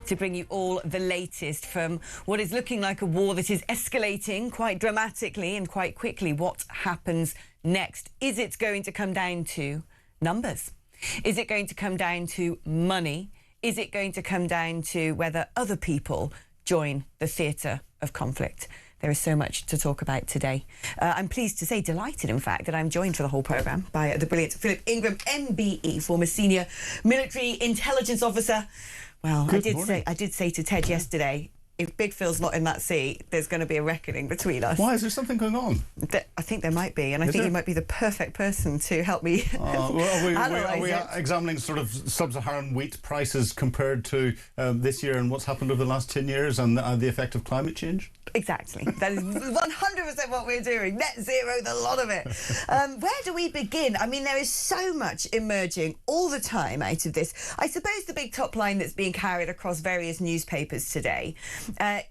to bring you all the latest from what is looking like a war that is escalating quite dramatically and quite quickly. What happens next? Is it going to come down to numbers? Is it going to come down to money? Is it going to come down to whether other people join the theatre of conflict? There is so much to talk about today. I'm pleased to say, delighted in fact, that I'm joined for the whole programme by the brilliant Philip Ingram, MBE, former senior military intelligence officer. Well, I did say to Ted yesterday, if Big Phil's not in that seat, there's going to be a reckoning between us. Why? Is there something going on? I think there might be, and I think he might be the perfect person to help me are we examining sort of sub-Saharan wheat prices compared to this year and what's happened over the last 10 years and the effect of climate change? Exactly. That is 100% what we're doing. Net zero, the lot of it. Where do we begin? I mean, there is so much emerging all the time out of this. I suppose the big top line that's being carried across various newspapers today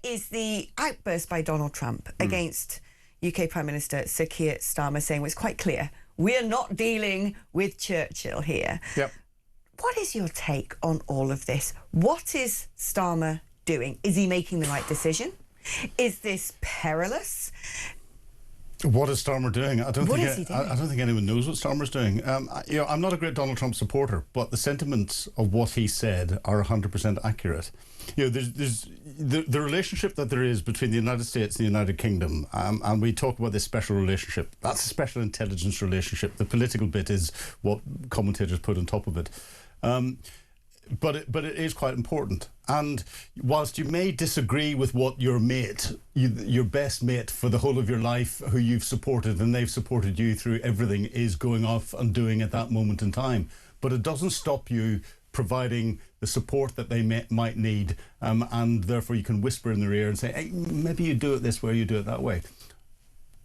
is the outburst by Donald Trump against UK Prime Minister Sir Keir Starmer, saying, well, it's quite clear, we're not dealing with Churchill here. Yep. What is your take on all of this? What is Starmer doing? Is he making the right decision? Is this perilous? What is Starmer doing? I don't think anyone knows what Starmer's doing. I'm not a great Donald Trump supporter, but the sentiments of what he said are 100% accurate. There's the relationship that there is between the United States and the United Kingdom, and we talk about this special relationship. That's a special intelligence relationship. The political bit is what commentators put on top of it. But it is quite important. And whilst you may disagree with what your mate, your best mate for the whole of your life, who you've supported and they've supported you through everything, is going off and doing at that moment in time, but it doesn't stop you providing the support that they might need, and therefore you can whisper in their ear and say, hey, maybe you do it this way, you do it that way.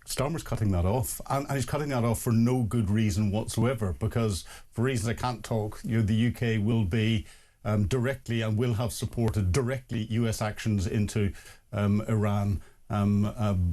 Starmer's cutting that off, and he's cutting that off for no good reason whatsoever, because for reasons I can't talk, the UK will be directly and will have supported directly US actions into Iran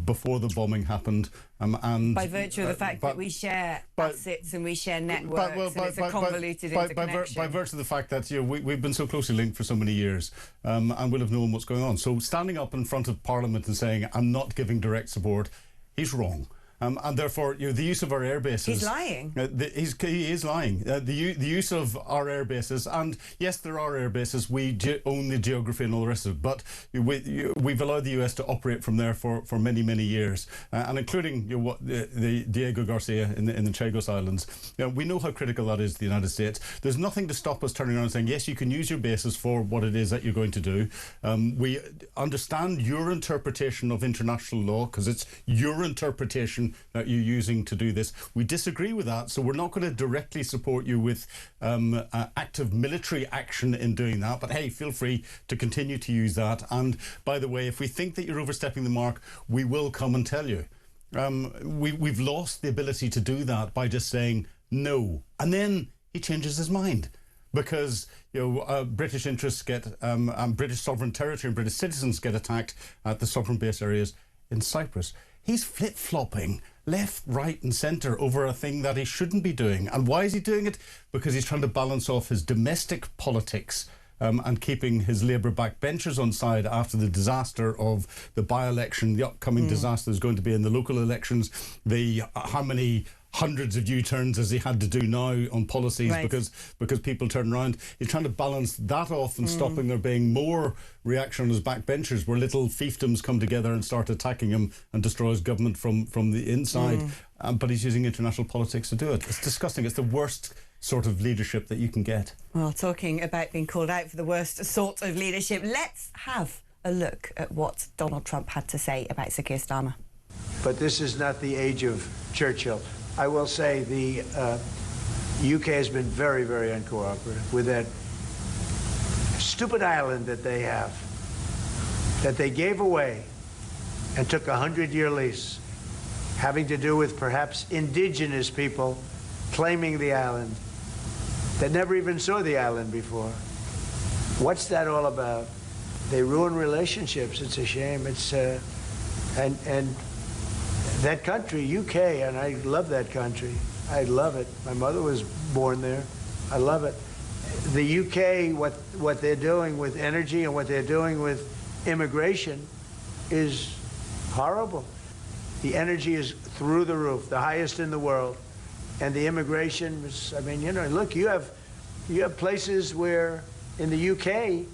before the bombing happened, and by virtue of the fact that we share assets and we share networks, and it's a convoluted interconnection. By virtue of the fact that we've been so closely linked for so many years, and we'll have known what's going on. So standing up in front of Parliament and saying, I'm not giving direct support, he's wrong. And therefore, the use of our air bases... He's lying. He is lying. The use of our air bases, and yes, there are air bases, we own the geography and all the rest of it, but we've allowed the US to operate from there for many, many years, and including the Diego Garcia in the Chagos Islands. We know how critical that is to the United States. There's nothing to stop us turning around and saying, yes, you can use your bases for what it is that you're going to do. We understand your interpretation of international law, because it's your interpretation that you're using to do this. We disagree with that, so we're not going to directly support you with active military action in doing that, but hey, feel free to continue to use that. And by the way, if we think that you're overstepping the mark, we will come and tell you. We've lost the ability to do that by just saying no, and then he changes his mind, because British interests get British sovereign territory and British citizens get attacked at the sovereign base areas in Cyprus. He's flip-flopping left, right and centre over a thing that he shouldn't be doing. And why is he doing it? Because he's trying to balance off his domestic politics and keeping his Labour backbenchers on side after the disaster of the by-election, the upcoming disaster is going to be in the local elections, how many hundreds of U-turns as he had to do now on policies, right, because people turn around. He's trying to balance that off and stopping there being more reaction on his backbenchers, where little fiefdoms come together and start attacking him and destroy his government from the inside. But he's using international politics to do it. It's disgusting. It's the worst sort of leadership that you can get. Well, talking about being called out for the worst sort of leadership, let's have a look at what Donald Trump had to say about Sir Keir Starmer. But this is not the age of Churchill. I will say the UK has been very, very uncooperative with that stupid island that they have, that they gave away and took a 100-year lease, having to do with perhaps indigenous people claiming the island that never even saw the island before. What's that all about? They ruin relationships. It's a shame. It's and that country, UK, and I love that country. I love it. My mother was born there. I love it. The UK, what they're doing with energy and what they're doing with immigration is horrible. The energy is through the roof, the highest in the world. And the immigration is, I mean, you know, look, you have places where in the UK,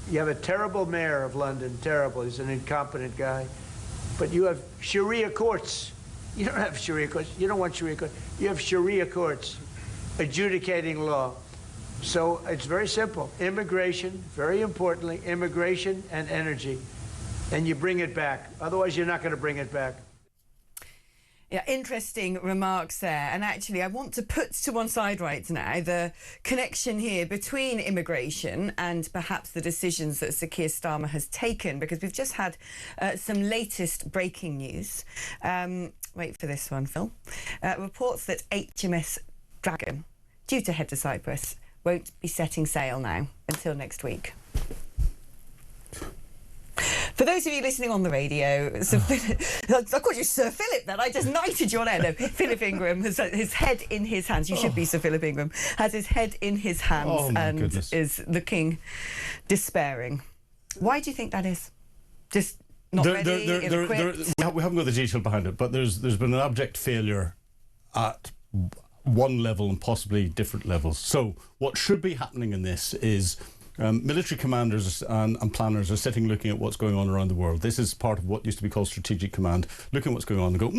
you have a terrible mayor of London, terrible, he's an incompetent guy. But you have Sharia courts. You don't have Sharia courts. You don't want Sharia courts. You have Sharia courts adjudicating law. So it's very simple. Immigration, very importantly, immigration and energy. And you bring it back. Otherwise, you're not going to bring it back. Yeah, interesting remarks there. And actually, I want to put to one side right now the connection here between immigration and perhaps the decisions that Sir Keir Starmer has taken, because we've just had some latest breaking news. Wait for this one, Phil. Reports that HMS Dragon, due to head to Cyprus, won't be setting sail now until next week. For those of you listening on the radio, I called you Sir Philip then. I just knighted you on air. No, Philip Ingram has his head in his hands. You should be Sir Philip Ingram. Has his head in his hands and goodness. Is the king despairing. Why do you think that is? Just not ready, ill-equipped? We haven't got the detail behind it, but there's been an abject failure at one level and possibly different levels. So what should be happening in this is military commanders and planners are sitting looking at what's going on around the world. This is part of what used to be called strategic command, looking at what's going on and go,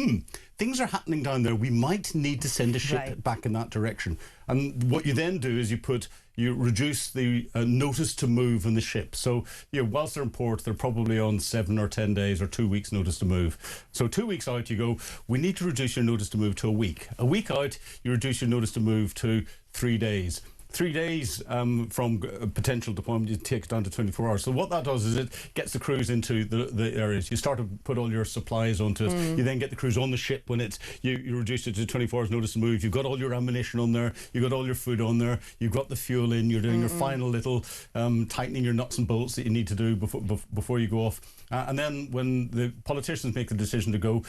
things are happening down there. We might need to send a ship back in that direction. And what you then do is you reduce the notice to move in the ship. So, you know, whilst they're in port, they're probably on 7 or 10 days or 2 weeks notice to move. So 2 weeks out, you go, we need to reduce your notice to move to a week. A week out, you reduce your notice to move to 3 days. 3 days from potential deployment, it takes down to 24 hours. So what that does is it gets the crews into the areas. You start to put all your supplies onto it. You then get the crews on the ship when it's you reduce it to 24 hours notice to move. You've got all your ammunition on there. You've got all your food on there. You've got the fuel in. You're doing your final little tightening your nuts and bolts that you need to do before you go off. And then when the politicians make the decision to go,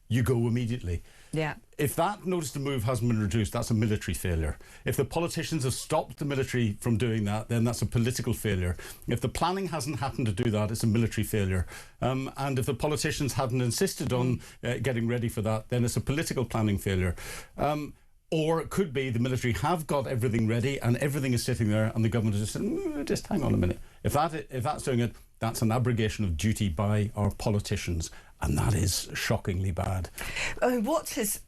you go immediately. Yeah. If that notice to move hasn't been reduced, that's a military failure. If the politicians have stopped the military from doing that, then that's a political failure. If the planning hasn't happened to do that, it's a military failure. And if the politicians hadn't insisted on getting ready for that, then it's a political planning failure. Or it could be the military have got everything ready and everything is sitting there and the government is just saying, just hang on a minute. If that's doing it, that's an abrogation of duty by our politicians. And that is shockingly bad. What has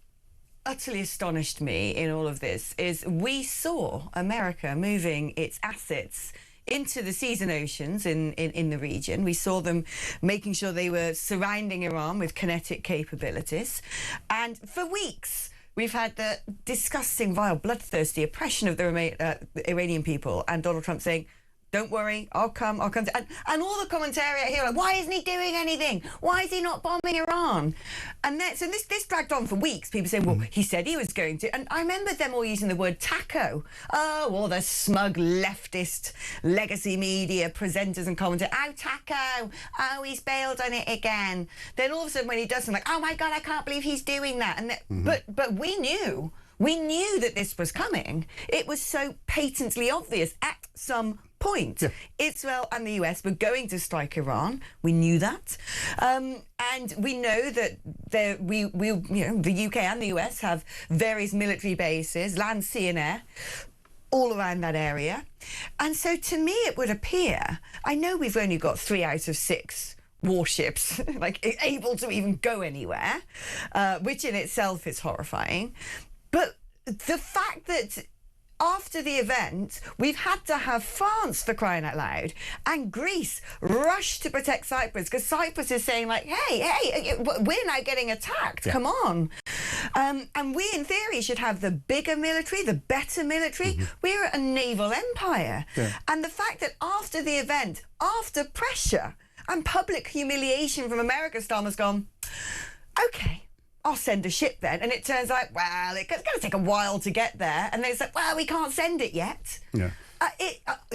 utterly astonished me in all of this is we saw America moving its assets into the seas and oceans in the region. We saw them making sure they were surrounding Iran with kinetic capabilities. And for weeks, we've had the disgusting, vile, bloodthirsty oppression of the Iranian people, and Donald Trump saying, don't worry, I'll come. And all the commentary out here, like, why isn't he doing anything? Why is he not bombing Iran? And so this dragged on for weeks. People saying, well, he said he was going to. And I remember them all using the word taco. Oh, all the smug leftist legacy media presenters and commenters. Oh, taco. Oh, he's bailed on it again. Then all of a sudden when he does something, like, oh my God, I can't believe he's doing that. And but we knew. We knew that this was coming. It was so patently obvious at some point. Yeah. Israel and the US were going to strike Iran. We knew that. And we know that the UK and the US have various military bases, land, sea and air, all around that area. And so to me it would appear, I know we've only got 3 out of 6 warships like able to even go anywhere, which in itself is horrifying. But the fact that after the event, we've had to have France, for crying out loud, and Greece rush to protect Cyprus, because Cyprus is saying, like, hey, we're now getting attacked, come on. And we, in theory, should have the bigger military, the better military. We're a naval empire. Yeah. And the fact that after the event, after pressure and public humiliation from America, Starmer's gone, OK, I'll send a ship then. And it turns out, well, it's going to take a while to get there. And then it's like, well, we can't send it yet. Yeah.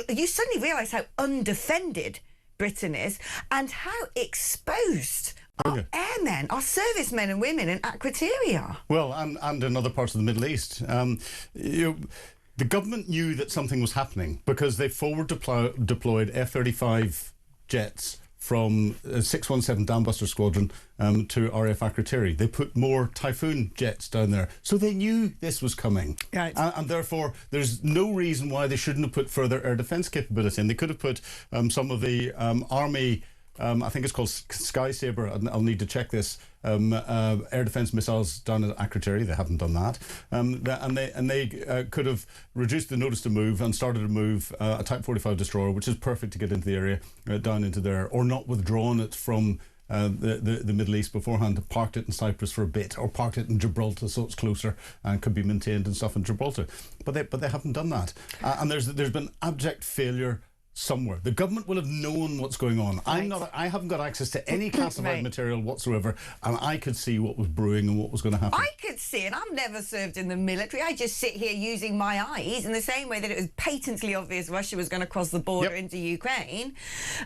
You suddenly realise how undefended Britain is and how exposed our airmen, our servicemen and women in Akrotiri are. Well, and in other parts of the Middle East. the government knew that something was happening because they forward deployed F-35 jets from 617 Dambuster Squadron to RAF Akrotiri. They put more Typhoon jets down there. So they knew this was coming. Right. And therefore, there's no reason why they shouldn't have put further air defence capability in. They could have put some of the Army, I think it's called Sky Sabre, I'll need to check this, air defence missiles down at Akrotiri. They haven't done that. And they could have reduced the notice to move and started to move a Type 45 destroyer, which is perfect to get into the area, down into there, or not withdrawn it from the Middle East beforehand, parked it in Cyprus for a bit, or parked it in Gibraltar so it's closer and could be maintained and stuff in Gibraltar. But they haven't done that. And there's been abject failure somewhere. The government will have known what's going on. Right. I haven't got access to any classified material whatsoever, and I could see what was brewing and what was going to happen. I could see it. I've never served in the military. I just sit here using my eyes in the same way that it was patently obvious Russia was going to cross the border into Ukraine.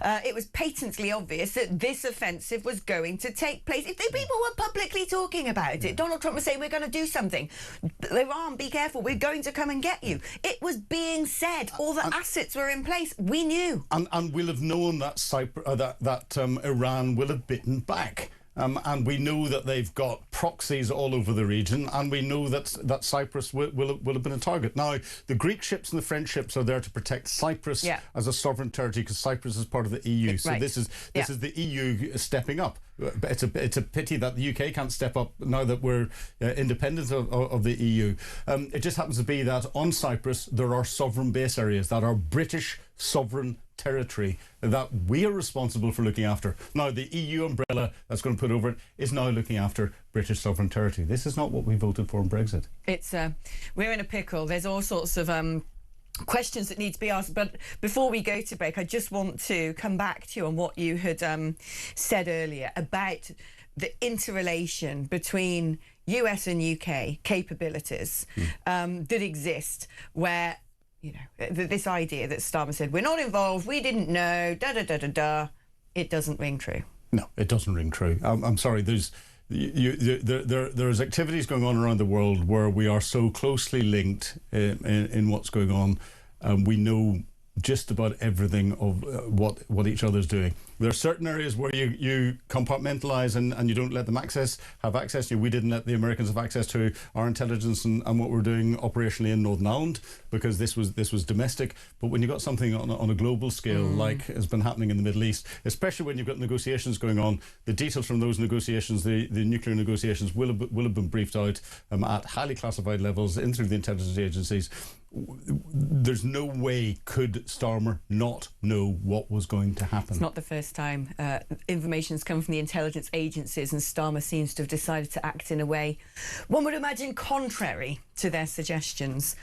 It was patently obvious that this offensive was going to take place. If the people were publicly talking about it, Donald Trump was saying, we're going to do something. Iran, be careful, we're going to come and get you. It was being said. All the assets were in place. We knew. And we'll have known that Iran will have bitten back. And we know that they've got proxies all over the region, and we know that Cyprus will have been a target. Now, the Greek ships and the French ships are there to protect Cyprus as a sovereign territory, because Cyprus is part of the EU. So this is the EU stepping up. It's a pity that the UK can't step up now that we're independent of the EU. It just happens to be that on Cyprus there are sovereign base areas that are British sovereign territory that we are responsible for looking after. Now, the EU umbrella that's going to put over it is now looking after British sovereign territory. This is not what we voted for in Brexit. It's we're in a pickle. There's all sorts of questions that need to be asked, but before we go to break, I just want to come back to you on what you had said earlier about the interrelation between US and UK capabilities that exist, where, you know, this idea that Starmer said, we're not involved, we didn't know, it doesn't ring true. No, it doesn't ring true. I'm sorry, there's activities going on around the world where we are so closely linked in what's going on. We know just about everything of what each other's doing. There are certain areas where you compartmentalise and you don't let them have access. We didn't let the Americans have access to our intelligence and what we're doing operationally in Northern Ireland, because this was domestic. But when you've got something on a global scale, like has been happening in the Middle East, especially when you've got negotiations going on, the details from those negotiations, the nuclear negotiations, will have been briefed out at highly classified levels in through the intelligence agencies. There's no way could Starmer not know what was going to happen. It's not the first time information's come from the intelligence agencies, and Starmer seems to have decided to act in a way one would imagine contrary to their suggestions.